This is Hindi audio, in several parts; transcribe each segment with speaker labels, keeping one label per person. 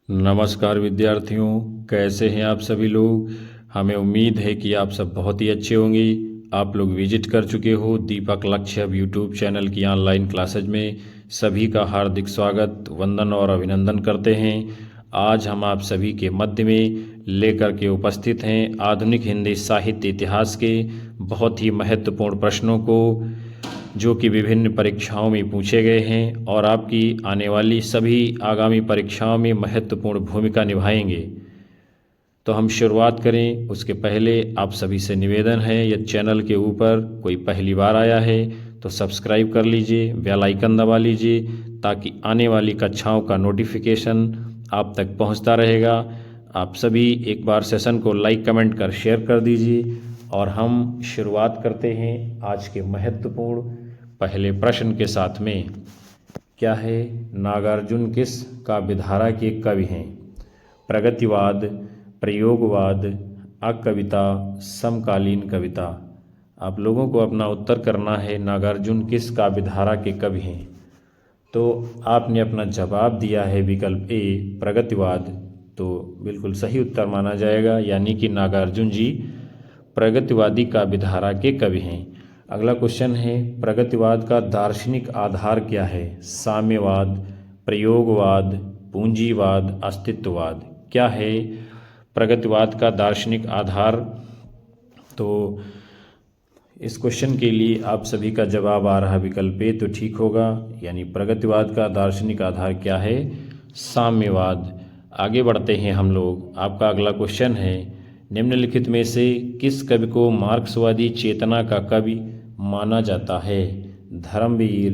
Speaker 1: नमस्कार विद्यार्थियों, कैसे हैं आप सभी लोग। हमें उम्मीद है कि आप सब बहुत ही अच्छे होंगे। आप लोग विजिट कर चुके हो दीपक लक्ष्य यूट्यूब चैनल की ऑनलाइन क्लासेज में। सभी का हार्दिक स्वागत, वंदन और अभिनंदन करते हैं। आज हम आप सभी के मध्य में लेकर के उपस्थित हैं आधुनिक हिंदी साहित्य इतिहास के बहुत ही महत्वपूर्ण प्रश्नों को, जो कि विभिन्न परीक्षाओं में पूछे गए हैं और आपकी आने वाली सभी आगामी परीक्षाओं में महत्वपूर्ण भूमिका निभाएंगे। तो हम शुरुआत करें उसके पहले आप सभी से निवेदन है, यदि चैनल के ऊपर कोई पहली बार आया है तो सब्सक्राइब कर लीजिए, बेल आइकन दबा लीजिए, ताकि आने वाली कक्षाओं का नोटिफिकेशन आप तक पहुंचता रहेगा। आप सभी एक बार सेशन को लाइक कमेंट कर शेयर कर दीजिए। और हम शुरुआत करते हैं आज के महत्वपूर्ण पहले प्रश्न के साथ में। क्या है? नागार्जुन किस काव्यधारा के कवि हैं? प्रगतिवाद, प्रयोगवाद, अकविता, समकालीन कविता। आप लोगों को अपना उत्तर करना है, नागार्जुन किस काव्यधारा के कवि हैं। तो आपने अपना जवाब दिया है विकल्प ए प्रगतिवाद, तो बिल्कुल सही उत्तर माना जाएगा, यानी कि नागार्जुन जी प्रगतिवादी काव्यधारा के कवि हैं। अगला क्वेश्चन है, प्रगतिवाद का दार्शनिक आधार क्या है? साम्यवाद, प्रयोगवाद, पूंजीवाद, अस्तित्ववाद। क्या है प्रगतिवाद का दार्शनिक आधार? तो इस क्वेश्चन के लिए आप सभी का जवाब आ रहा विकल्प ए, तो ठीक होगा, यानी प्रगतिवाद का दार्शनिक आधार क्या है? साम्यवाद। आगे बढ़ते हैं हम लोग। आपका अगला क्वेश्चन है, निम्नलिखित में से किस कवि को मार्क्सवादी चेतना का कवि माना जाता है? धर्मवीर,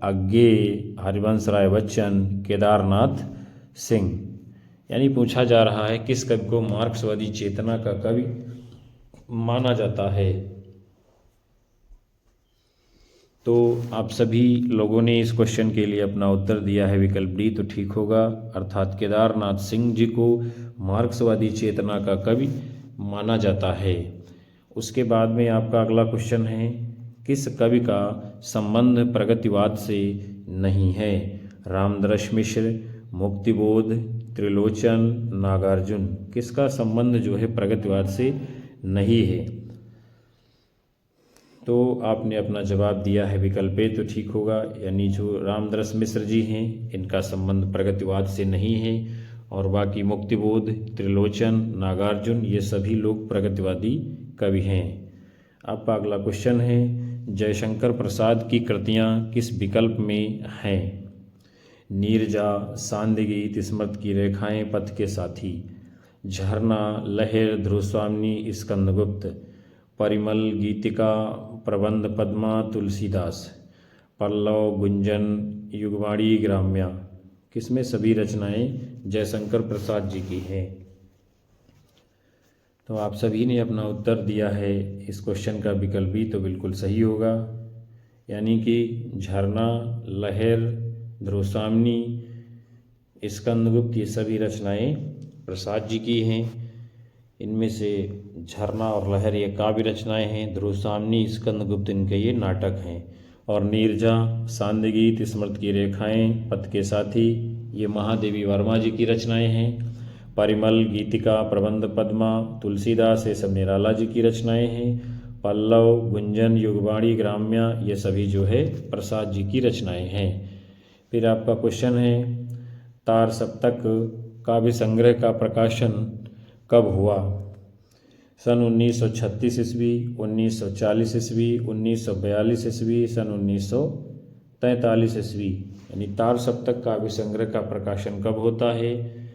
Speaker 1: अज्ञेय, हरिवंश राय बच्चन, केदारनाथ सिंह। यानी पूछा जा रहा है किस कवि को मार्क्सवादी चेतना का कवि माना जाता है। तो आप सभी लोगों ने इस क्वेश्चन के लिए अपना उत्तर दिया है विकल्प डी, तो ठीक होगा, अर्थात केदारनाथ सिंह जी को मार्क्सवादी चेतना का कवि माना जाता है। उसके बाद में आपका अगला क्वेश्चन है, किस कवि का संबंध प्रगतिवाद से नहीं है? रामदरस मिश्र, मुक्तिबोध, त्रिलोचन, नागार्जुन। किसका संबंध जो है प्रगतिवाद से नहीं है? तो आपने अपना जवाब दिया है विकल्प ए, तो ठीक होगा, यानी जो रामदरस मिश्र जी हैं इनका संबंध प्रगतिवाद से नहीं है, और बाकी मुक्तिबोध, त्रिलोचन, नागार्जुन ये सभी लोग प्रगतिवादी कवि हैं। आपका अगला क्वेश्चन है, जयशंकर प्रसाद की कृतियाँ किस विकल्प में हैं? नीरजा, सांदगीत, स्मृति की रेखाएं, पथ के साथी। झरना, लहर, ध्रुवस्वामिनी, स्कंदगुप्त। परिमल, गीतिका, प्रबंध, पद्मा, तुलसीदास। पल्लव, गुंजन, युगवाणी, ग्राम्या। किसमें सभी रचनाएं जयशंकर प्रसाद जी की हैं? तो आप सभी ने अपना उत्तर दिया है इस क्वेश्चन का विकल्प बी, तो बिल्कुल सही होगा, यानी कि झरना, लहर, ध्रुवस्वामिनी, स्कंदगुप्त ये सभी रचनाएं प्रसाद जी की हैं। इनमें से झरना और लहर ये काव्य रचनाएं हैं, ध्रुवस्वामिनी, स्कंदगुप्त इनके ये नाटक हैं, और नीरजा, सांदगीत, स्मृति की रेखाएं, पथ के साथी ये महादेवी वर्मा जी की रचनाएं हैं। परिमल, गीतिका, प्रबंध, पद्मा, तुलसीदास ये सब निराला जी की रचनाएं हैं। पल्लव, गुंजन, युगवाणी, ग्राम्या ये सभी जो है प्रसाद जी की रचनाएं हैं। फिर आपका क्वेश्चन है, तार सप्तक काव्य संग्रह का प्रकाशन कब हुआ? सन 1936 ईस्वी, 1940 ईस्वी, 1942 ईस्वी, सन 1943 ईस्वी। यानी तार सप्तक काव्य संग्रह का प्रकाशन कब होता है?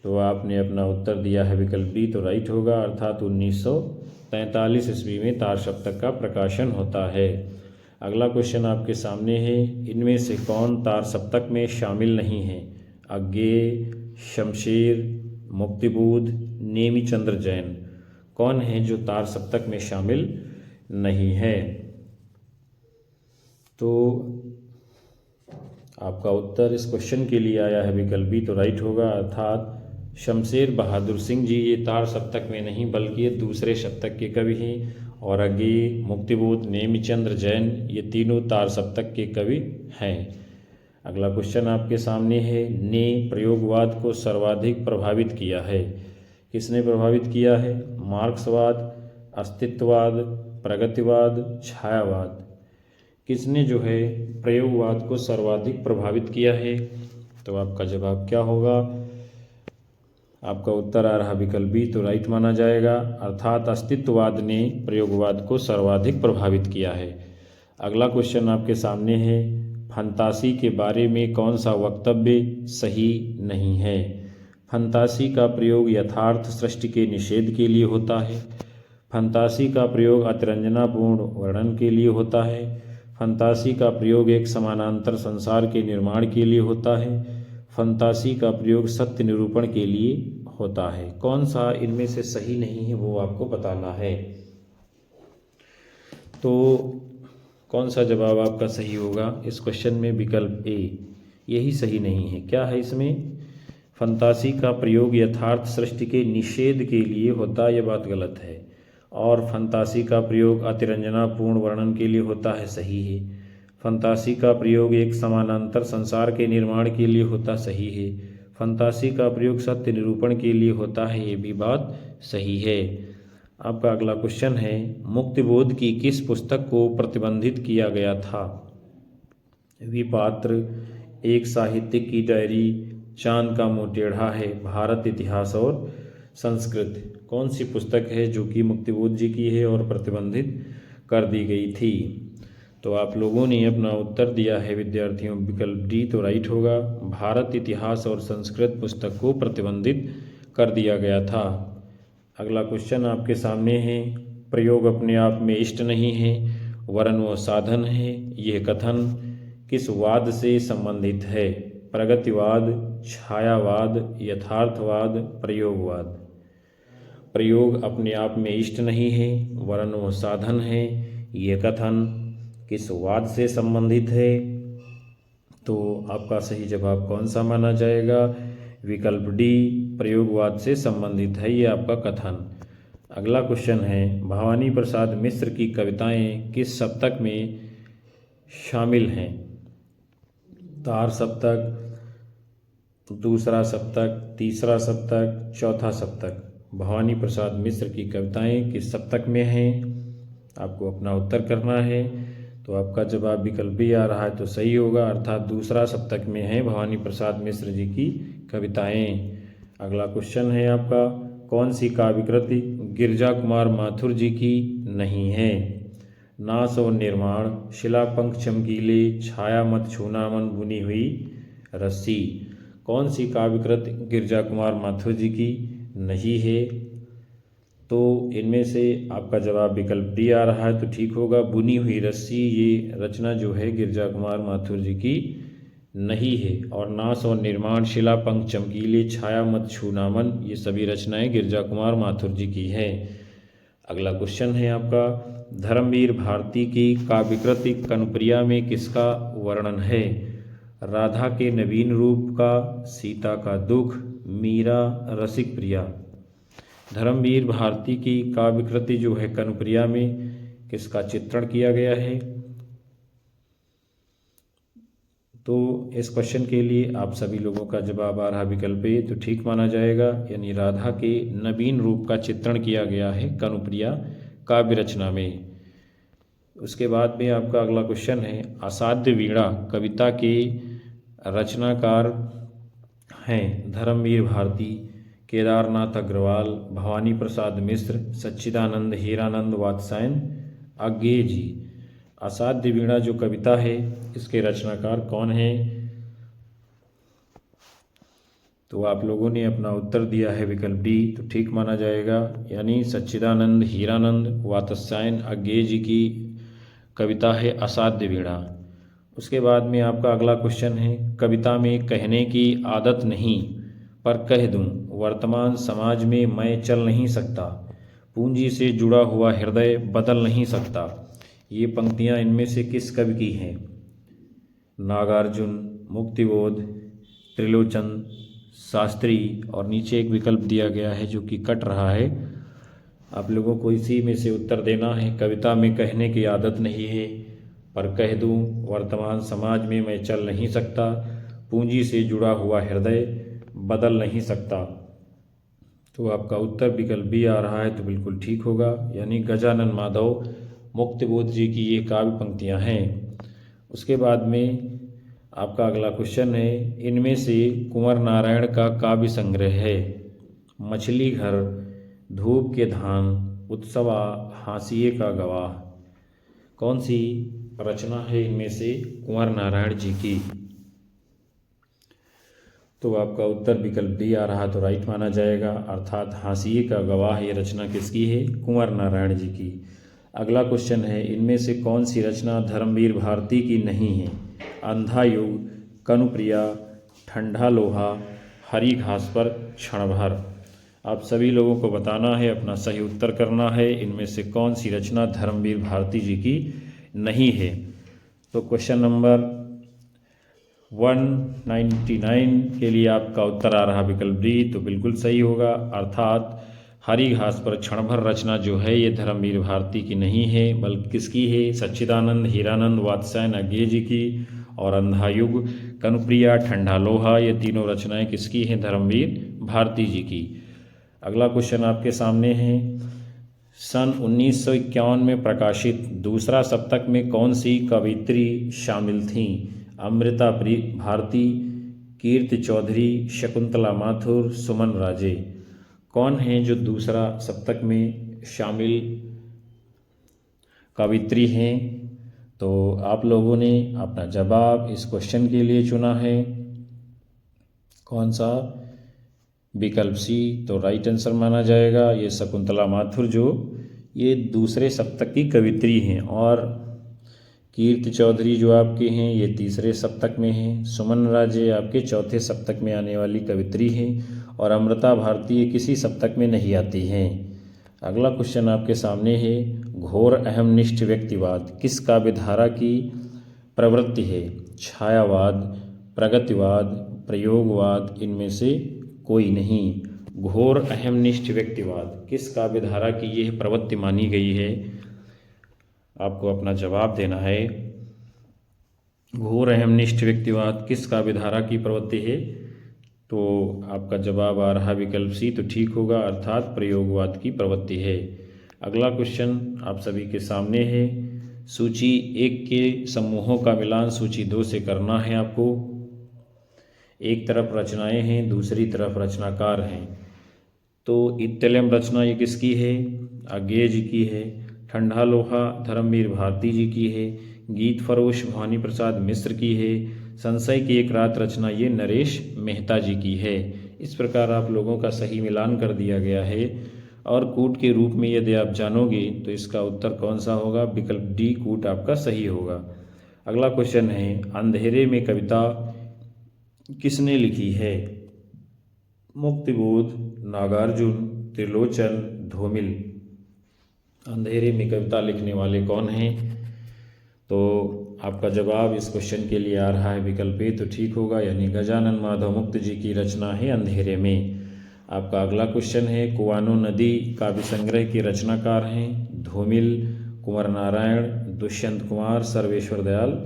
Speaker 1: तो आपने अपना उत्तर दिया है विकल्प बी, तो राइट होगा, अर्थात 1943 ईस्वी में तार सप्तक का प्रकाशन होता है। अगला क्वेश्चन आपके सामने है, इनमें से कौन तार सप्तक में शामिल नहीं है? अज्ञेय, शमशेर, मुक्तिबोध, नेमिचंद्र जैन। कौन है जो तार सप्तक में शामिल नहीं है? तो आपका उत्तर इस क्वेश्चन के लिए आया है विकल्प बी, तो राइट होगा, अर्थात शमशेर बहादुर सिंह जी ये तार सप्तक में नहीं बल्कि ये दूसरे सप्तक के कवि हैं, और अज्ञेय, मुक्तिबोध, नेमिचंद्र जैन ये तीनों तार सप्तक के कवि हैं। अगला क्वेश्चन आपके सामने है, ने प्रयोगवाद को सर्वाधिक प्रभावित किया है। किसने प्रभावित किया है? मार्क्सवाद, अस्तित्ववाद, प्रगतिवाद, छायावाद। किसने जो है प्रयोगवाद को सर्वाधिक प्रभावित किया है? तो आपका जवाब क्या होगा? आपका उत्तर आ रहा विकल्प बी, तो राइट माना जाएगा, अर्थात अस्तित्ववाद ने प्रयोगवाद को सर्वाधिक प्रभावित किया है। अगला क्वेश्चन आपके सामने है, फंतासी के बारे में कौन सा वक्तव्य सही नहीं है? फंतासी का प्रयोग यथार्थ सृष्टि के निषेध के लिए होता है। फंतासी का प्रयोग अतिरंजनापूर्ण वर्णन के लिए होता है। फंतासी का प्रयोग एक समानांतर संसार के निर्माण के लिए होता है। फंतासी का प्रयोग सत्य निरूपण के लिए होता है। कौन सा इनमें से सही नहीं है वो आपको बताना है। तो कौन सा जवाब आपका सही होगा इस क्वेश्चन में? विकल्प ए, यही सही नहीं है। क्या है इसमें? फंतासी का प्रयोग यथार्थ सृष्टि के निषेध के लिए होता, यह बात गलत है। और फंतासी का प्रयोग अतिरंजनापूर्ण वर्णन के लिए होता है, सही है। फंतासी का प्रयोग एक समानांतर संसार के निर्माण के लिए होता, सही है। फंतासी का प्रयोग सत्य निरूपण के लिए होता है, ये भी बात सही है। आपका अगला क्वेश्चन है, मुक्तिबोध की किस पुस्तक को प्रतिबंधित किया गया था? विपात्र, एक साहित्यिक की डायरी, चांद का मुंह टेढ़ा है, भारत इतिहास और संस्कृत। कौन सी पुस्तक है जो कि मुक्तिबोध जी की है और प्रतिबंधित कर दी गई थी? तो आप लोगों ने अपना उत्तर दिया है विद्यार्थियों, विकल्प डी, तो राइट होगा, भारत इतिहास और संस्कृत पुस्तक को प्रतिबंधित कर दिया गया था। अगला क्वेश्चन आपके सामने है, प्रयोग अपने आप में इष्ट नहीं है वरन वो साधन है, यह कथन किस वाद से संबंधित है? प्रगतिवाद, छायावाद, यथार्थवाद, प्रयोगवाद। प्रयोग अपने आप में इष्ट नहीं है वरन वो साधन है, ये कथन किस वाद से संबंधित है? तो आपका सही जवाब कौन सा माना जाएगा? विकल्प डी, प्रयोगवाद से संबंधित है ये आपका कथन। अगला क्वेश्चन है, भवानी प्रसाद मिश्र की कविताएं किस सप्तक में शामिल हैं? तार सप्तक, दूसरा सप्तक, तीसरा सप्तक, चौथा सप्तक। भवानी प्रसाद मिश्र की कविताएं किस सप्तक में हैं? आपको अपना उत्तर करना है। तो आपका जवाब विकल्प बी आ रहा है, तो सही होगा, अर्थात दूसरा सप्तक में है भवानी प्रसाद मिश्र जी की कविताएं। अगला क्वेश्चन है आपका, कौन सी काव्य कृति गिरजा कुमार माथुर जी की नहीं है? नाश और निर्माण, शिलापंख चमकीले, छाया मत छूना मन बुनी हुई रस्सी। कौन सी काव्य कृति गिरजा कुमार माथुर जी की नहीं है? तो इनमें से आपका जवाब विकल्प डी आ रहा है, तो ठीक होगा, बुनी हुई रस्सी ये रचना जो है गिरजा कुमार माथुर जी की नहीं है। और नाश और निर्माण, शिलापंख चमकीले, छाया मत छूना मन, ये सभी रचनाएं गिरजा कुमार माथुर जी की हैं। अगला क्वेश्चन है आपका, धर्मवीर भारती की काव्यकृति कनुप्रिया में किसका वर्णन है? राधा के नवीन रूप का, सीता का दुख, मीरा, रसिक प्रिया। धर्मवीर भारती की काव्यकृति जो है कनुप्रिया में किसका चित्रण किया गया है? तो इस क्वेश्चन के लिए आप सभी लोगों का जवाब आ रहा विकल्प ए, तो ठीक माना जाएगा, यानी राधा के नवीन रूप का चित्रण किया गया है कनुप्रिया काव्य रचना में। उसके बाद में आपका अगला क्वेश्चन है, असाध्य वीणा कविता के रचनाकार हैं धर्मवीर भारती, केदारनाथ अग्रवाल, भवानी प्रसाद मिश्र, सच्चिदानंद हीरानंद वात्स्यायन आज्ञे जी। असाध्य वीणा जो कविता है इसके रचनाकार कौन हैं? तो आप लोगों ने अपना उत्तर दिया है विकल्प डी, तो ठीक माना जाएगा, यानी सच्चिदानंद हीरानंद वात्स्यायन आज्ञे जी की कविता है असाध्य वीणा। उसके बाद में आपका अगला क्वेश्चन है, कविता में कहने की आदत नहीं पर कह दूं, वर्तमान समाज में मैं चल नहीं सकता, पूंजी से जुड़ा हुआ हृदय बदल नहीं सकता। ये पंक्तियां इनमें से किस कवि की हैं? नागार्जुन, मुक्तिबोध, त्रिलोचन, शास्त्री, और नीचे एक विकल्प दिया गया है जो कि कट रहा है। आप लोगों को इसी में से उत्तर देना है। कविता में कहने की आदत नहीं है पर कह दूं वर्तमान समाज में मैं चल नहीं सकता, पूंजी से जुड़ा हुआ हृदय बदल नहीं सकता। तो आपका उत्तर विकल्प बी आ रहा है, तो बिल्कुल ठीक होगा, यानी गजानन माधव मुक्तिबोध जी की ये काव्य पंक्तियाँ हैं। उसके बाद में आपका अगला क्वेश्चन है, इनमें से कुंवर नारायण का काव्य संग्रह है मछली घर, धूप के धान, उत्सवा, हाशिए का गवाह। कौन सी रचना है इनमें से कुंवर नारायण जी की? तो आपका उत्तर विकल्प डी आ रहा, तो राइट माना जाएगा, अर्थात हाशिए का गवाह ये रचना किसकी है? कुंवर नारायण जी की। अगला क्वेश्चन है, इनमें से कौन सी रचना धर्मवीर भारती की नहीं है? अंधा युग, कनुप्रिया, ठंडा लोहा, हरी घास पर क्षण भर। आप सभी लोगों को बताना है, अपना सही उत्तर करना है, इनमें से कौन सी रचना धर्मवीर भारती जी की नहीं है। तो क्वेश्चन नंबर 199 के लिए आपका उत्तर आ रहा विकल्प डी, तो बिल्कुल सही होगा, अर्थात हरी घास पर क्षण भर रचना जो है ये धर्मवीर भारती की नहीं है, बल्कि किसकी है? सच्चिदानंद, हीरानंद, वात्स्यायन अज्ञे जी की। और अंधा युग, कनुप्रिया, ठंडा लोहा, ये तीनों रचनाएं किसकी हैं? धर्मवीर भारती जी की। अगला क्वेश्चन आपके सामने है, सन 1951 में प्रकाशित दूसरा सप्तक में कौन सी कवित्री शामिल थीं? अमृता भारती, कीर्ति चौधरी, शकुंतला माथुर, सुमन राजे। कौन है जो दूसरा सप्तक में शामिल कवित्री हैं? तो आप लोगों ने अपना जवाब इस क्वेश्चन के लिए चुना है, कौन सा? विकल्प सी, तो राइट आंसर माना जाएगा। ये शकुंतला माथुर जो ये दूसरे सप्तक की कवित्री हैं, और कीर्ति चौधरी जो आपके हैं ये तीसरे सप्तक में हैं, सुमन राजे आपके चौथे सप्तक में आने वाली कवित्री हैं, और अमृता भारती ये किसी सप्तक में नहीं आती हैं। अगला क्वेश्चन आपके सामने है, घोर अहमनिष्ठ व्यक्तिवाद किस काव्यधारा की प्रवृत्ति है? छायावाद, प्रगतिवाद, प्रयोगवाद, इनमें से कोई नहीं। घोर अहमनिष्ठ व्यक्तिवाद किस काव्यधारा की यह प्रवृत्ति मानी गई है? आपको अपना जवाब देना है। घोर अहमनिष्ठ व्यक्तिवाद किस काव्यधारा की प्रवृत्ति है? तो आपका जवाब आ रहा विकल्प सी, तो ठीक होगा, अर्थात प्रयोगवाद की प्रवृत्ति है। अगला क्वेश्चन आप सभी के सामने है, सूची 1 के समूहों का मिलान सूची 2 से करना है आपको। एक तरफ रचनाएं हैं, दूसरी तरफ रचनाकार हैं। तो इत्तलम रचना ये किसकी है? अज्ञे जी की है। ठंडा लोहा धर्मवीर भारती जी की है। गीत फरोश भवानी प्रसाद मिश्र की है। संशय की एक रात रचना ये नरेश मेहता जी की है। इस प्रकार आप लोगों का सही मिलान कर दिया गया है, और कूट के रूप में यदि आप जानोगे तो इसका उत्तर कौन सा होगा? विकल्प डी कूट आपका सही होगा। अगला क्वेश्चन है, अंधेरे में कविता किसने लिखी है? मुक्तिबोध, नागार्जुन, त्रिलोचन, धूमिल। अंधेरे में कविता लिखने वाले कौन हैं? तो आपका जवाब इस क्वेश्चन के लिए आ रहा है विकल्प ए, तो ठीक होगा, यानी गजानन माधव मुक्त जी की रचना है अंधेरे में। आपका अगला क्वेश्चन है, कुआनो नदी काव्य संग्रह के रचनाकार हैं धूमिल, कुंवर नारायण, दुष्यंत कुमार, सर्वेश्वर दयाल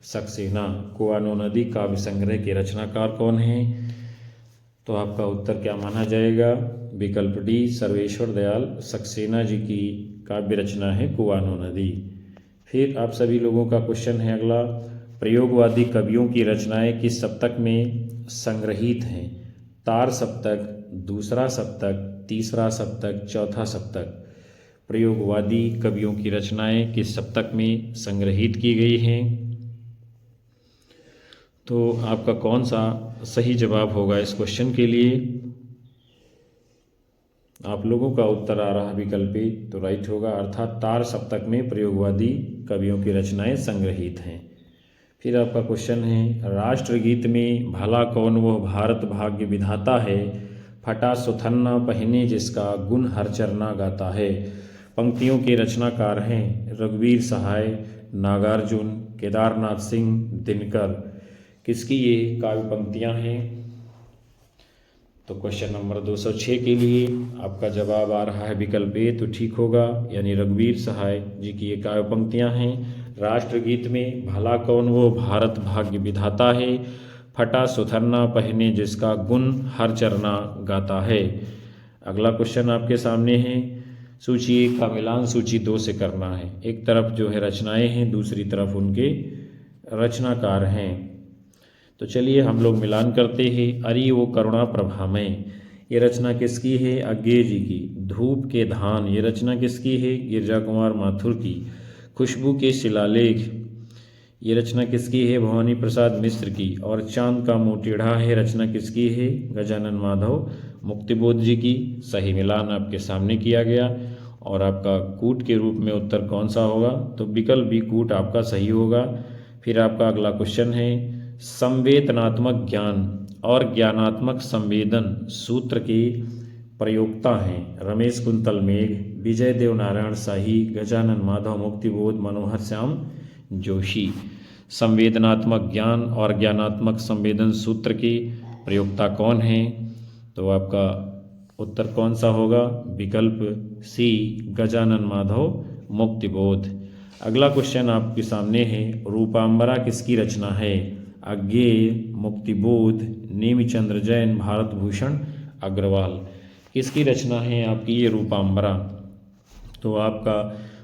Speaker 1: सक्सेना। कुआनो नदी काव्य संग्रह के रचनाकार कौन हैं? तो आपका उत्तर क्या माना जाएगा? विकल्प डी सर्वेश्वर दयाल सक्सेना जी की काव्य रचना है कुआनो नदी। फिर आप सभी लोगों का क्वेश्चन है अगला, प्रयोगवादी कवियों की रचनाएं किस सप्तक में संग्रहित हैं? तार सप्तक, दूसरा सप्तक, तीसरा सप्तक, चौथा सप्तक। प्रयोगवादी कवियों की रचनाएं किस सप्तक में संग्रहित की गई हैं? तो आपका कौन सा सही जवाब होगा इस क्वेश्चन के लिए? आप लोगों का उत्तर आ रहा विकल्प ए, तो राइट होगा, अर्थात तार सप्तक में प्रयोगवादी कवियों की रचनाएं संग्रहित हैं। फिर आपका क्वेश्चन है, राष्ट्रगीत में भला कौन वह भारत भाग्य विधाता है, फटा सुथन्ना पहने जिसका गुण हर चरना गाता है। पंक्तियों के रचनाकार हैं रघुवीर सहाय, नागार्जुन, केदारनाथ सिंह, दिनकर। किसकी ये काव्य पंक्तियां हैं? तो क्वेश्चन नंबर 206 के लिए आपका जवाब आ रहा है विकल्प ए, तो ठीक होगा, यानी रघुवीर सहाय जी की ये काव्य पंक्तियां हैं। राष्ट्रगीत में भला कौन वो भारत भाग्य विधाता है, फटा सुथरना पहने जिसका गुण हर चरना गाता है। अगला क्वेश्चन आपके सामने है, सूची 1 का मिलान सूची 2 से करना है। एक तरफ जो है रचनाएं हैं, दूसरी तरफ उनके रचनाकार हैं। तो चलिए हम लोग मिलान करते हैं। अरि वो करुणा प्रभा में, ये रचना किसकी है? अज्ञेय जी की। धूप के धान, ये रचना किसकी है? गिरजा कुमार माथुर की। खुशबू के शिलालेख, ये रचना किसकी है? भवानी प्रसाद मिश्र की। और चांद का मुँह टेढ़ा है, रचना किसकी है? गजानन माधव मुक्तिबोध जी की। सही मिलान आपके सामने किया गया। और आपका कूट के रूप में उत्तर कौन सा होगा? तो विकल्प बी कूट आपका सही होगा। फिर आपका अगला क्वेश्चन है, संवेदनात्मक ज्ञान और ज्ञानात्मक संवेदन सूत्र के प्रयोक्ता हैं रमेश कुंतल मेघ, विजय देव नारायण शाही, गजानन माधव मुक्तिबोध, मनोहर श्याम जोशी। संवेदनात्मक ज्ञान और ज्ञानात्मक संवेदन सूत्र के प्रयोक्ता कौन हैं? तो आपका उत्तर कौन सा होगा? विकल्प सी गजानन माधव मुक्तिबोध। अगला क्वेश्चन आपके सामने है, रूपांबरा किसकी रचना है? अज्ञेय, मुक्तिबोध, नेमिचंद्र जैन, भारत भूषण अग्रवाल। किसकी रचना है आपकी ये रूपांबरा? तो आपका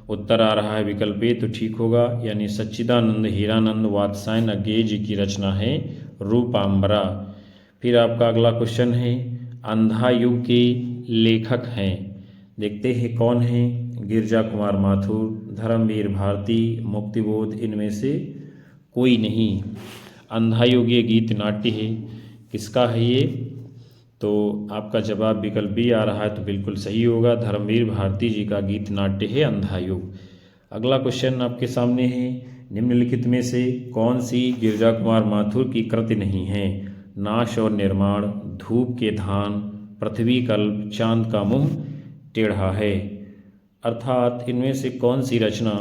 Speaker 1: उत्तर आ रहा है विकल्प ए, तो ठीक होगा, यानी सच्चिदानंद हीरानंद वात्सायन अज्ञेय जी की रचना है रूपांबरा। फिर आपका अगला क्वेश्चन है, अंधा युग के लेखक हैं, देखते हैं कौन हैं? गिरजा कुमार माथुर, धर्मवीर भारती, मुक्तिबोध, इनमें से कोई नहीं। अंधा युग ये गीत नाट्य है, किसका है ये? तो आपका जवाब विकल्प बी आ रहा है, तो बिल्कुल सही होगा, धर्मवीर भारती जी का गीत नाट्य है अंधा युग। अगला क्वेश्चन आपके सामने है, निम्नलिखित में से कौन सी गिरजा कुमार माथुर की कृति नहीं है? नाश और निर्माण, धूप के धान, पृथ्वी कल्प, चांद का मुंह टेढ़ा है। अर्थात इनमें से कौन सी रचना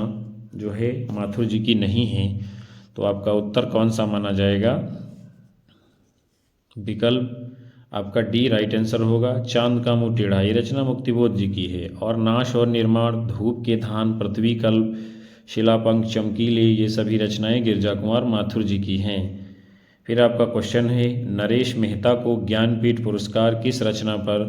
Speaker 1: जो है माथुर जी की नहीं है? तो आपका उत्तर कौन सा माना जाएगा? विकल्प आपका डी राइट आंसर होगा, चांद का मुंह टेढ़ा, ये रचना मुक्तिबोध जी की है। और नाश और निर्माण, धूप के धान, पृथ्वी कल्प, शिलापंख चमकीले, ये सभी रचनाएं गिरजा कुमार माथुर जी की हैं। फिर आपका क्वेश्चन है, नरेश मेहता को ज्ञानपीठ पुरस्कार किस रचना पर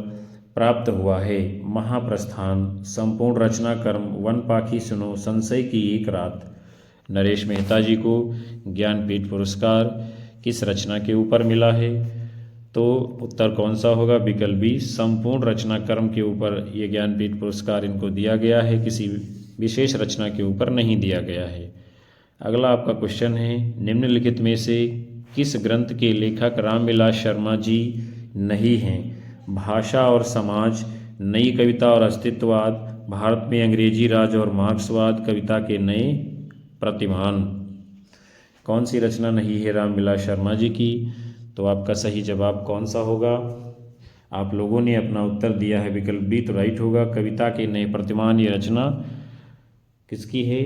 Speaker 1: प्राप्त हुआ है? महाप्रस्थान, संपूर्ण रचना कर्म, वन पाखी सुनो, संशय की एक रात। नरेश मेहता जी को ज्ञानपीठ पुरस्कार किस रचना के ऊपर मिला है? तो उत्तर कौन सा होगा? विकल्प बी, संपूर्ण रचना कर्म के ऊपर ये ज्ञानपीठ पुरस्कार इनको दिया गया है, किसी विशेष रचना के ऊपर नहीं दिया गया है। अगला आपका क्वेश्चन है, निम्नलिखित में से किस ग्रंथ के लेखक रामविलास शर्मा जी नहीं हैं? भाषा और समाज, नई कविता और अस्तित्ववाद, भारत में अंग्रेजी राज और मार्क्सवाद, कविता के नए प्रतिमान। कौन सी रचना नहीं है रामविलास शर्मा जी की? तो आपका सही जवाब कौन सा होगा? आप लोगों ने अपना उत्तर दिया है विकल्प बी, तो राइट होगा, कविता के नए प्रतिमान। ये रचना किसकी है?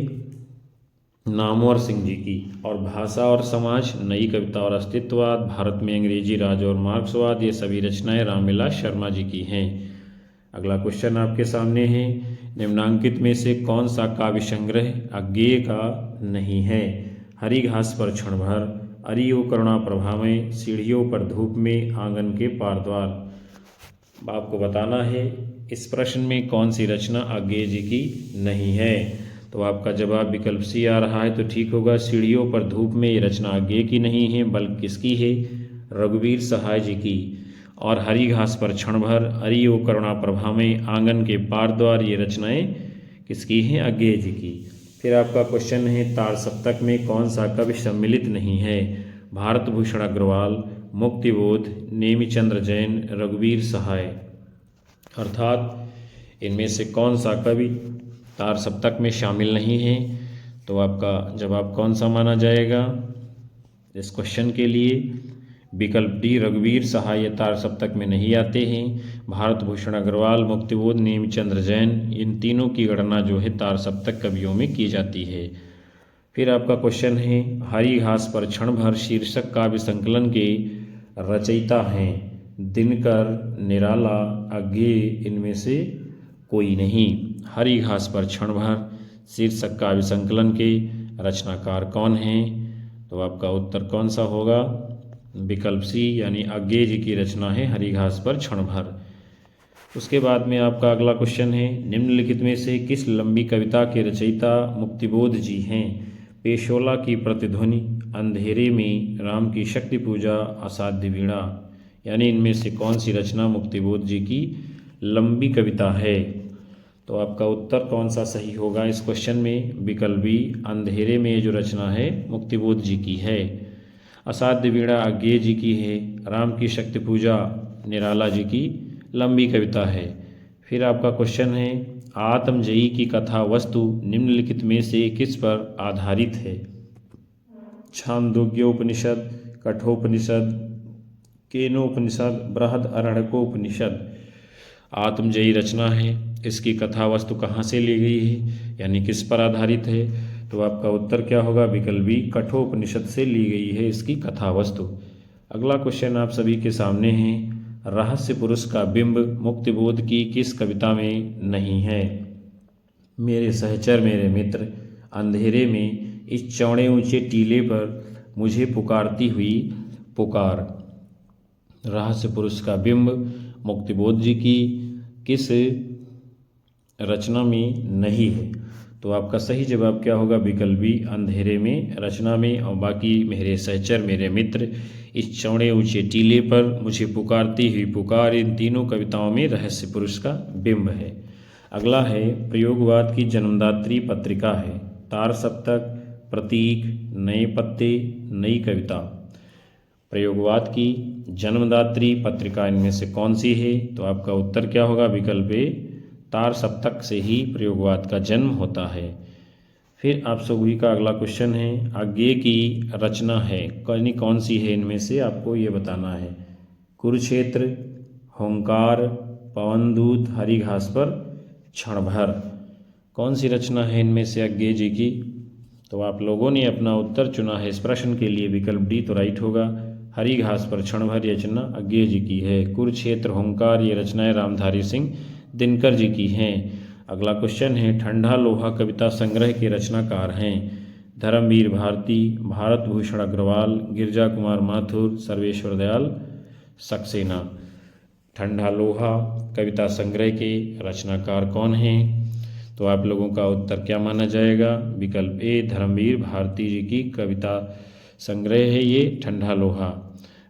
Speaker 1: नामवर सिंह जी की। और भाषा और समाज, नई कविता और अस्तित्ववाद, भारत में अंग्रेजी राज और मार्क्सवाद, ये सभी रचनाएं रामविलास शर्मा जी की हैं। अगला क्वेश्चन आपके सामने है, निम्नांकित में से कौन सा काव्य संग्रह अज्ञेय का नहीं है? हरी घास पर क्षण भर, अरि ओ करुणा प्रभा में, सीढ़ियों पर धूप में, आंगन के पार द्वार। आपको बताना है इस प्रश्न में कौन सी रचना अज्ञेय जी की नहीं है। तो आपका जवाब विकल्प सी आ रहा है, तो ठीक होगा, सीढ़ियों पर धूप में, ये रचना अज्ञेय की नहीं है, बल्कि किसकी है? रघुवीर सहाय जी की। और हरी घास पर क्षण भर, अरि ओ करुणा प्रभा में, आंगन के पार द्वार, ये रचनाएं किसकी हैं? अज्ञेय जी की। फिर आपका क्वेश्चन है, तार सप्तक में कौन सा कवि सम्मिलित नहीं है? भारत भूषण अग्रवाल, मुक्तिबोध, नेमिचंद्र जैन, रघुवीर सहाय। अर्थात इनमें से कौन सा कवि तार सप्तक में शामिल नहीं है? तो आपका जवाब कौन सा माना जाएगा इस क्वेश्चन के लिए? विकल्प डी, रघुवीर सहाय तार सप्तक में नहीं आते हैं। भारत भूषण अग्रवाल, मुक्तिबोध, नेमिचंद्र जैन, इन तीनों की गणना जो है तार सप्तक कवियों में की जाती है। फिर आपका क्वेश्चन है, हरी घास पर क्षण भर शीर्षक काव्य संकलन के रचयिता हैं दिनकर, निराला, अज्ञेय, इनमें से कोई नहीं। हरी घास पर क्षण भर शीर्षक काव्य संकलन के रचनाकार कौन हैं? तो आपका उत्तर कौन सा होगा? विकल्प सी यानी अज्ञेय जी की रचना है हरी घास पर क्षण भर। उसके बाद में आपका अगला क्वेश्चन है, निम्नलिखित में से किस लंबी कविता के रचयिता मुक्तिबोध जी हैं? पेशोला की प्रतिध्वनि, अंधेरे में, राम की शक्ति पूजा, असाध्य वीणा। यानी इनमें से कौन सी रचना मुक्तिबोध जी की लंबी कविता है? तो आपका उत्तर कौन सा सही होगा इस क्वेश्चन में? विकल्प बी, अंधेरे में ये जो रचना है मुक्तिबोध जी की है। असाध्य वीणा अज्ञेय जी की है। राम की शक्ति पूजा निराला जी की लंबी कविता है। फिर आपका क्वेश्चन है, आत्मजयी की कथा वस्तु निम्नलिखित में से किस पर आधारित है? छांदोग्योपनिषद, कठोपनिषद, केनोपनिषद, बृहदरण्यकोपनिषद। आत्मजयी रचना है, इसकी कथा वस्तु कहाँ से ली गई है यानी किस पर आधारित है? तो आपका उत्तर क्या होगा? विकल्प बी, कठोपनिषद से ली गई है इसकी कथा वस्तु। अगला क्वेश्चन आप सभी के सामने है, रहस्य पुरुष का बिंब मुक्तिबोध की किस कविता में नहीं है? मेरे सहचर मेरे मित्र, अंधेरे में, इस चौड़े ऊंचे टीले पर, मुझे पुकारती हुई पुकार। रहस्य पुरुष का बिंब मुक्तिबोध जी की किस रचना में नहीं है? तो आपका सही जवाब क्या होगा? विकल्प बी, अंधेरे में रचना में। और बाकी मेरे सहचर मेरे मित्र, इस चौड़े ऊंचे टीले पर, मुझे पुकारती हुई पुकार, इन तीनों कविताओं में रहस्य पुरुष का बिंब है। अगला है, प्रयोगवाद की जन्मदात्री पत्रिका है। तार सप्तक, प्रतीक, नए पत्ते, नई कविता। प्रयोगवाद की जन्मदात्री पत्रिका इनमें से कौन सी है? तो आपका उत्तर क्या होगा? विकल्प ए, तार सप्तक से ही प्रयोगवाद का जन्म होता है। फिर आप सभी का अगला क्वेश्चन है, अज्ञेय की रचना है कौन सी है? इनमें से आपको ये बताना है। कुरुक्षेत्र, होंकार, पवनदूत, हरी घास पर क्षण भर। कौन सी रचना है इनमें से अज्ञेय जी की? तो आप लोगों ने अपना उत्तर चुना है इस प्रश्न के लिए। विकल्प डी तो राइट होगा। हरी घास पर क्षण भर ये रचना अज्ञेय जी की है। कुरुक्षेत्र, होंकार ये रचनाएं रामधारी सिंह दिनकर जी की हैं। अगला क्वेश्चन है, ठंडा लोहा कविता संग्रह के रचनाकार हैं? धर्मवीर भारती, भारत भूषण अग्रवाल, गिरजा कुमार माथुर, सर्वेश्वर दयाल सक्सेना। ठंडा लोहा कविता संग्रह के रचनाकार कौन हैं? तो आप लोगों का उत्तर क्या माना जाएगा? विकल्प ए, धर्मवीर भारती जी की कविता संग्रह है ये ठंडा लोहा।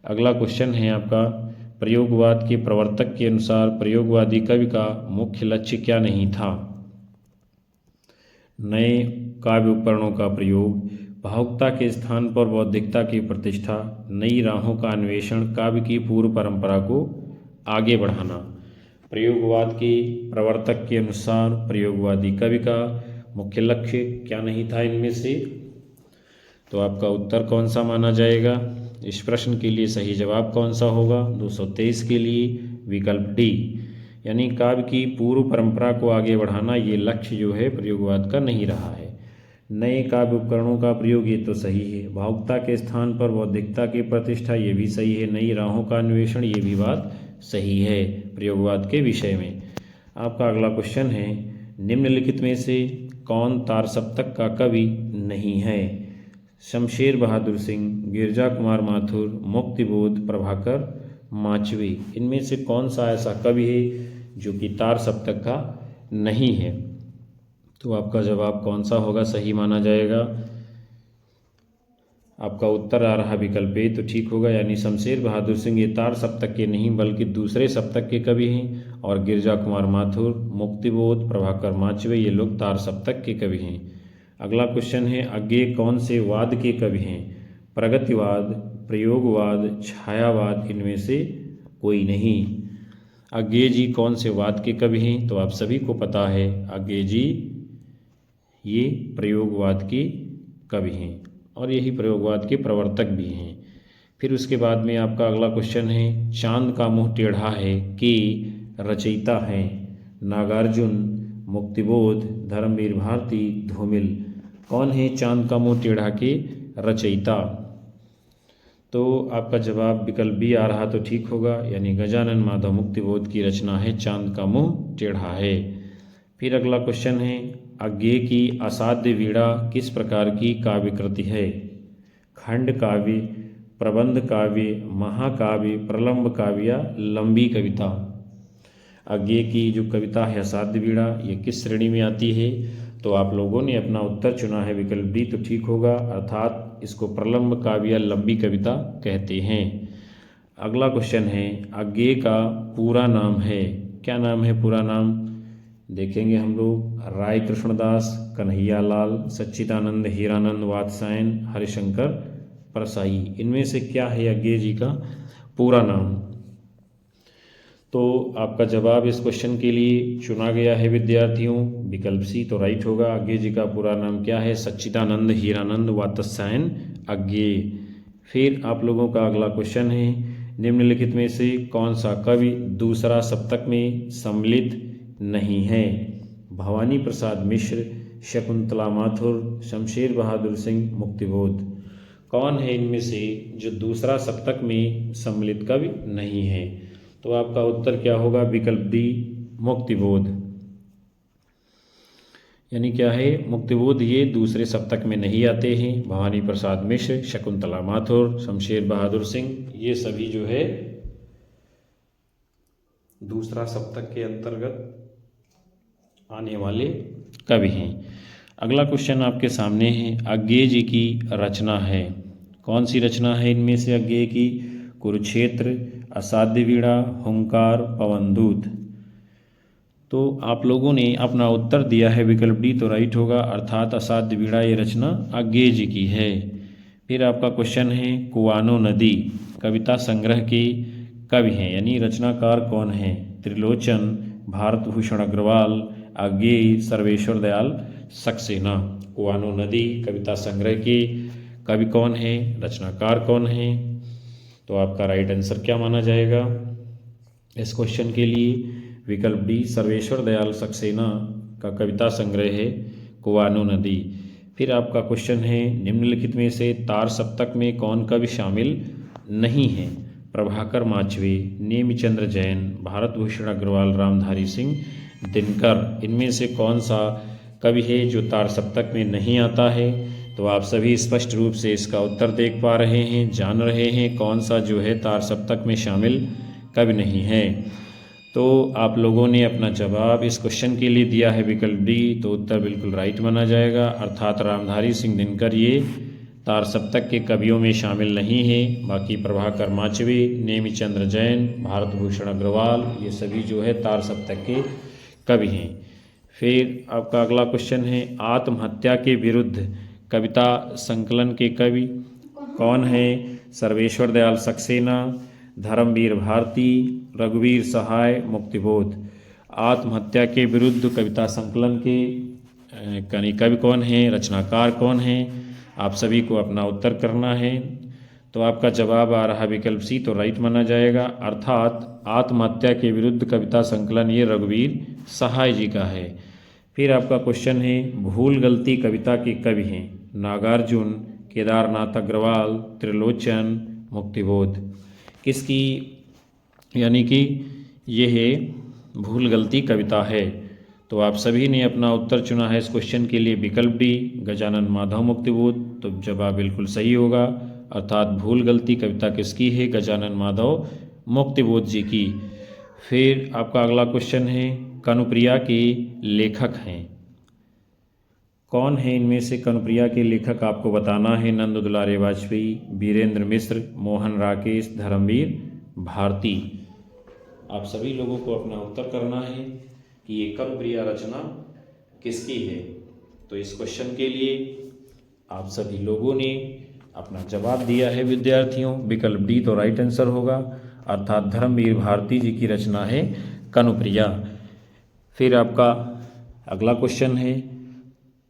Speaker 1: अगला क्वेश्चन है आपका, प्रयोगवाद के प्रवर्तक के अनुसार प्रयोगवादी कवि का मुख्य लक्ष्य क्या नहीं था? नए काव्य उपकरणों का प्रयोग, भावुकता के स्थान पर बौद्धिकता की प्रतिष्ठा, नई राहों का अन्वेषण, काव्य की पूर्व परंपरा को आगे बढ़ाना। प्रयोगवाद के प्रवर्तक के अनुसार प्रयोगवादी कवि का मुख्य लक्ष्य क्या नहीं था इनमें से? तो आपका उत्तर कौन सा माना जाएगा? इस प्रश्न के लिए सही जवाब कौन सा होगा? 223 के लिए विकल्प डी, यानी काव्य की पूर्व परंपरा को आगे बढ़ाना ये लक्ष्य जो है प्रयोगवाद का नहीं रहा है। नए काव्य उपकरणों का प्रयोग ये तो सही है। भावुकता के स्थान पर बौद्धिकता की प्रतिष्ठा ये भी सही है। नई राहों का अन्वेषण ये भी बात सही है प्रयोगवाद के विषय में। आपका अगला क्वेश्चन है, निम्नलिखित में से कौन तार सप्तक का कवि नहीं है? शमशेर बहादुर सिंह, गिरजा कुमार माथुर, मुक्तिबोध, प्रभाकर माचवे। इनमें से कौन सा ऐसा कवि है जो कि तार सप्तक का नहीं है? तो आपका जवाब कौन सा होगा सही माना जाएगा? आपका उत्तर आ रहा विकल्प ए तो ठीक होगा, यानी शमशेर बहादुर सिंह ये तार सप्तक के नहीं बल्कि दूसरे सप्तक के कवि हैं। और गिरजा कुमार माथुर, मुक्तिबोध, प्रभाकर माचवे ये लोग तार सप्तक के कवि हैं। अगला क्वेश्चन है, अज्ञेय कौन से वाद के कवि हैं? प्रगतिवाद, प्रयोगवाद, छायावाद, इनमें से कोई नहीं। अज्ञेय जी कौन से वाद के कवि हैं? तो आप सभी को पता है अज्ञेय जी ये प्रयोगवाद के कवि हैं और यही प्रयोगवाद के प्रवर्तक भी हैं। फिर उसके बाद में आपका अगला क्वेश्चन है, चांद का मुंह टेढ़ा है के रचयिता हैं? नागार्जुन, मुक्तिबोध, धर्मवीर भारती, धूमिल। कौन है चांद का मुंह टेढ़ा के रचयिता? तो आपका जवाब विकल्प बी आ रहा तो ठीक होगा, यानी गजानन माधव मुक्तिबोध की रचना है चांद का मुंह टेढ़ा है। फिर अगला क्वेश्चन है, अज्ञेय की असाध्य वीणा किस प्रकार की काव्य कृति है? खंड काव्य, प्रबंध काव्य, महाकाव्य, प्रलंब काव्य या लंबी कविता? अज्ञेय की जो कविता है असाध्य वीणा, ये किस श्रेणी में आती है? तो आप लोगों ने अपना उत्तर चुना है विकल्प डी, तो ठीक होगा, अर्थात इसको प्रलंब काव्य या लंबी कविता कहते हैं। अगला क्वेश्चन है, अज्ञेय का पूरा नाम है, क्या नाम है पूरा नाम? देखेंगे हम लोग, राय कृष्णदास, कन्हैया लाल, सच्चिदानंद हीरानंद वात्स्यायन, हरिशंकर परसाई। इनमें से क्या है अज्ञेय जी का पूरा नाम? तो आपका जवाब इस क्वेश्चन के लिए चुना गया है विद्यार्थियों विकल्प सी, तो राइट होगा। अज्ञेय जी का पूरा नाम क्या है? सच्चिदानंद हीरानंद वात्स्यायन अज्ञेय। फिर आप लोगों का अगला क्वेश्चन है, निम्नलिखित में से कौन सा कवि दूसरा सप्तक में सम्मिलित नहीं है? भवानी प्रसाद मिश्र, शकुंतला माथुर, शमशेर बहादुर सिंह, मुक्तिबोध। कौन है इनमें से जो दूसरा सप्तक में सम्मिलित कवि नहीं है? तो आपका उत्तर क्या होगा? विकल्प डी, मुक्तिबोध। यानी क्या है? मुक्तिबोध ये दूसरे सप्तक में नहीं आते हैं। भवानी प्रसाद मिश्र, शकुंतला माथुर, शमशेर बहादुर सिंह, ये सभी जो है दूसरा सप्तक के अंतर्गत आने वाले कवि हैं। अगला क्वेश्चन आपके सामने है, अज्ञेय जी की रचना है, कौन सी रचना है इनमें से अज्ञेय की? कुरुक्षेत्र, असाध्य वीणा, हुंकार, पवनदूत। तो आप लोगों ने अपना उत्तर दिया है विकल्प डी, तो राइट होगा, अर्थात असाध्य वीणा ये रचना अज्ञेय जी की है। फिर आपका क्वेश्चन है, कुआनो नदी कविता संग्रह के कवि हैं, यानी रचनाकार कौन है? त्रिलोचन, भारत भूषण अग्रवाल, अज्ञेय, सर्वेश्वर दयाल सक्सेना। कुआनो नदी कविता संग्रह के कवि कौन है? रचनाकार कौन है? तो आपका राइट आंसर क्या माना जाएगा इस क्वेश्चन के लिए? विकल्प डी, सर्वेश्वर दयाल सक्सेना का कविता संग्रह है कुआनो नदी। फिर आपका क्वेश्चन है, निम्नलिखित में से तार सप्तक में कौन कवि शामिल नहीं है? प्रभाकर माचवे, नेमिचंद्र जैन, भारत भूषण अग्रवाल, रामधारी सिंह दिनकर। इनमें से कौन सा कवि है जो तार सप्तक में नहीं आता है? तो आप सभी स्पष्ट रूप से इसका उत्तर देख पा रहे हैं, जान रहे हैं कौन सा जो है तार सप्तक में शामिल कवि नहीं है। तो आप लोगों ने अपना जवाब इस क्वेश्चन के लिए दिया है विकल्प डी, तो उत्तर बिल्कुल राइट माना जाएगा, अर्थात रामधारी सिंह दिनकर ये तार सप्तक के कवियों में शामिल नहीं है। बाकी प्रभाकर माचवे, नेमिचंद्र जैन, भारत भूषण अग्रवाल, ये सभी जो है तार सप्तक के कवि हैं। फिर आपका अगला क्वेश्चन है, आत्महत्या के विरुद्ध कविता संकलन के कवि कौन है? सर्वेश्वर दयाल सक्सेना, धर्मवीर भारती, रघुवीर सहाय, मुक्तिबोध। आत्महत्या के विरुद्ध कविता संकलन के कवि कौन है? रचनाकार कौन है? आप सभी को अपना उत्तर करना है। तो आपका जवाब आ रहा विकल्प सी, तो राइट माना जाएगा, अर्थात आत्महत्या के विरुद्ध कविता संकलन ये रघुवीर सहाय जी का है। फिर आपका क्वेश्चन है, भूल गलती कविता के कवि हैं? नागार्जुन, केदारनाथ अग्रवाल, त्रिलोचन, मुक्तिबोध। किसकी यानी कि यह भूल गलती कविता है? तो आप सभी ने अपना उत्तर चुना है इस क्वेश्चन के लिए विकल्प डी, गजानन माधव, मुक्तिबोध। तो जवाब बिल्कुल सही होगा, अर्थात भूल गलती कविता किसकी है? गजानन माधव मुक्तिबोध जी की। फिर आपका अगला क्वेश्चन है, कनुप्रिया के लेखक हैं, कौन है इनमें से कनुप्रिया के लेखक? आपको बताना है, नंद दुलारे वाजपेयी, वीरेंद्र मिश्र, मोहन राकेश, धर्मवीर भारती। आप सभी लोगों को अपना उत्तर करना है कि ये कनुप्रिया रचना किसकी है। तो इस क्वेश्चन के लिए आप सभी लोगों ने अपना जवाब दिया है विद्यार्थियों, विकल्प डी तो राइट आंसर होगा, अर्थात धर्मवीर भारती जी की रचना है कनुप्रिया। फिर आपका अगला क्वेश्चन है,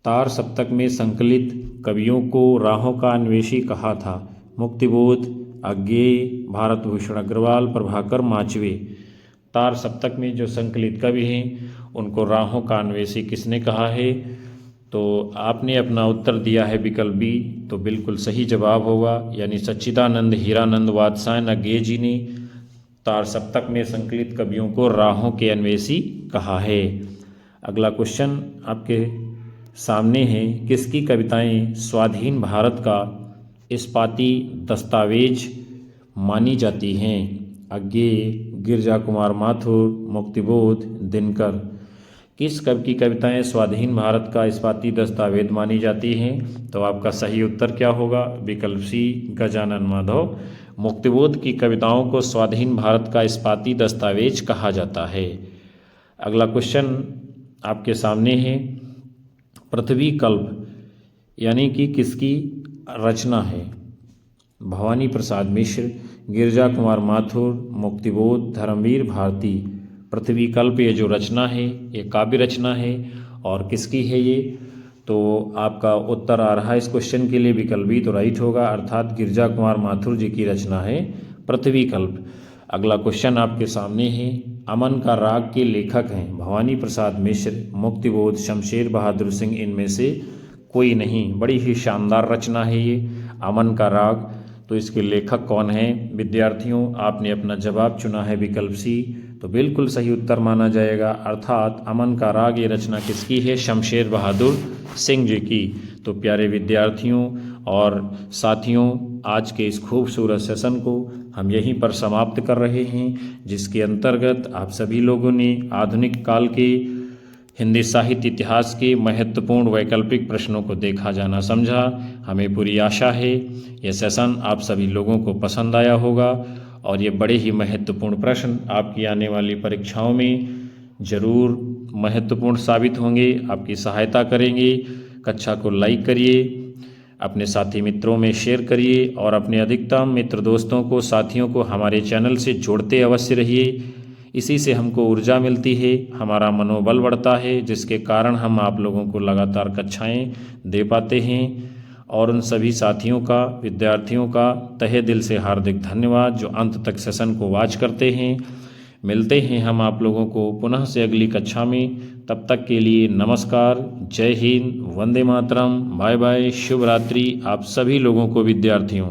Speaker 1: तार सप्तक में संकलित कवियों को राहों का अन्वेषी कहा था? मुक्तिबोध, अज्ञेय, भारत भूषण अग्रवाल, प्रभाकर माचवे। तार सप्तक में जो संकलित कवि हैं उनको राहों का अन्वेषी किसने कहा है? तो आपने अपना उत्तर दिया है विकल्प बी, तो बिल्कुल सही जवाब होगा, यानी सच्चिदानंद हीरानंद वात्स्यायन अज्ञेय जी ने तार सप्तक में संकलित कवियों को राहों के अन्वेषी कहा है। अगला क्वेश्चन आपके सामने है किसकी कविताएं स्वाधीन भारत का इस्पाती दस्तावेज मानी जाती हैं। अज्ञेय, गिरजा कुमार माथुर, मुक्तिबोध, दिनकर। किस कवि की कविताएं स्वाधीन भारत का इस्पाती दस्तावेज मानी जाती हैं? तो आपका सही उत्तर क्या होगा? विकल्प सी, गजानन माधव। मुक्तिबोध की कविताओं को स्वाधीन भारत का इस्पाती दस्तावेज कहा जाता है। अगला क्वेश्चन आपके सामने है, पृथ्वी कल्प यानी कि किसकी रचना है? भवानी प्रसाद मिश्र, गिरजा कुमार माथुर, मुक्तिबोध, धर्मवीर भारती। पृथ्वी कल्प ये जो रचना है ये काव्य रचना है और किसकी है ये? तो आपका उत्तर आ रहा है इस क्वेश्चन के लिए विकल्प बी तो राइट होगा, अर्थात गिरजा कुमार माथुर जी की रचना है पृथ्वी कल्प। अगला क्वेश्चन आपके सामने है, अमन का राग के लेखक हैं भवानी प्रसाद मिश्र, मुक्तिबोध, शमशेर बहादुर सिंह, इनमें से कोई नहीं। बड़ी ही शानदार रचना है ये अमन का राग। तो इसके लेखक कौन हैं? विद्यार्थियों, आपने अपना जवाब चुना है विकल्प सी, तो बिल्कुल सही उत्तर माना जाएगा, अर्थात अमन का राग ये रचना किसकी है? शमशेर बहादुर सिंह जी की। तो प्यारे विद्यार्थियों और साथियों, आज के इस खूबसूरत सेशन को हम यहीं पर समाप्त कर रहे हैं, जिसके अंतर्गत आप सभी लोगों ने आधुनिक काल के हिंदी साहित्य इतिहास के महत्वपूर्ण वैकल्पिक प्रश्नों को देखा, जाना, समझा। हमें पूरी आशा है यह सेशन आप सभी लोगों को पसंद आया होगा और ये बड़े ही महत्वपूर्ण प्रश्न आपकी आने वाली परीक्षाओं में ज़रूर महत्वपूर्ण साबित होंगे, आपकी सहायता करेंगे। कक्षा को लाइक करिए, अपने साथी मित्रों में शेयर करिए और अपने अधिकतम मित्र दोस्तों को, साथियों को हमारे चैनल से जोड़ते अवश्य रहिए। इसी से हमको ऊर्जा मिलती है, हमारा मनोबल बढ़ता है, जिसके कारण हम आप लोगों को लगातार कक्षाएं दे पाते हैं। और उन सभी साथियों का, विद्यार्थियों का तहे दिल से हार्दिक धन्यवाद जो अंत तक सेशन को वॉच करते हैं। मिलते हैं हम आप लोगों को पुनः से अगली कक्षा में। तब तक के लिए नमस्कार, जय हिंद, वंदे मातरम, बाय बाय, शुभ रात्रि आप सभी लोगों को विद्यार्थियों।